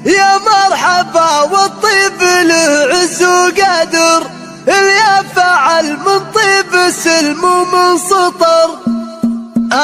يا مرحبا والطيب له عز وقدر، اللي فعل من طيب سلم ومن سطر.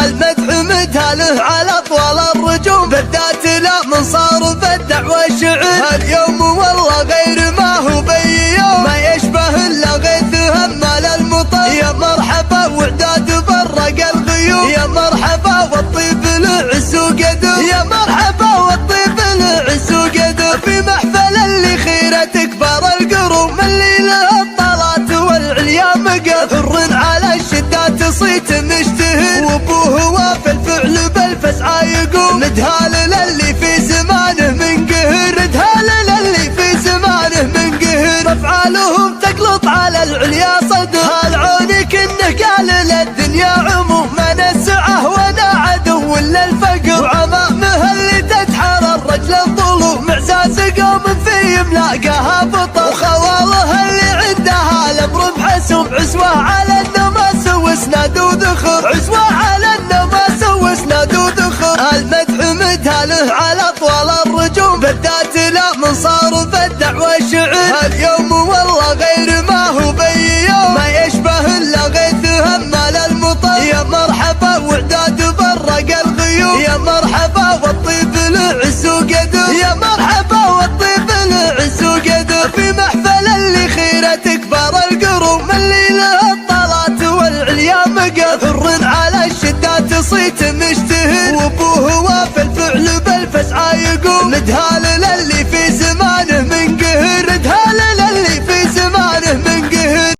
المدح مدهله على طول الرجوم، بدات لا من صار بالدعوة شعر. هاليوم والله غير ما هو بي يوم، ما يشبه الا غيث همال المطر. يا مرحبا وعداد برق الغيوم، يا مرحبا والطيب له عز وقدر، يا مرحبا والطيب له عز وقدر. في محفل اللي خيره تكبر القروم، اللي له الطلات والعليا مقر. حر على الشدات صيت مشتهر، وابوه وفي الفعل بالفسعى يقوم. ندهال للي في زمانه من قهر، ندهال للي في زمانه من قهر. افعالهم تقلط على العليا صدر، هالعونك انه قال للدنيا عموم. ما نسعه ولا عدو ولا الفقر، وعمامه اللي تدحر الرجل الظلوم. معزاز قوم في ملاقاها بطر، وخواله اللي عندها الامر بحسوم. عزوه على النماس واسناد وذخر، عزوه على النماس واسناد وذخر. المدح مدهله على طول الرجوم، بدات لا من صار بالدعوة شعر. هاليوم والله غير ما هو بي يوم، ما يشبه الا غيث همال المطر. يا مرحبا وعداد برق الغيوم، يا مرحبا والطيب له عز وقدر، يا مرحبا والطيب له عز وقدر. في محفل اللي خيره تكبر القروم، اللي له الطلات والعليا مقر. حر على الشدات صيت مشتهر، وابوه وفي الفعل بالفسعى يقوم. ندهال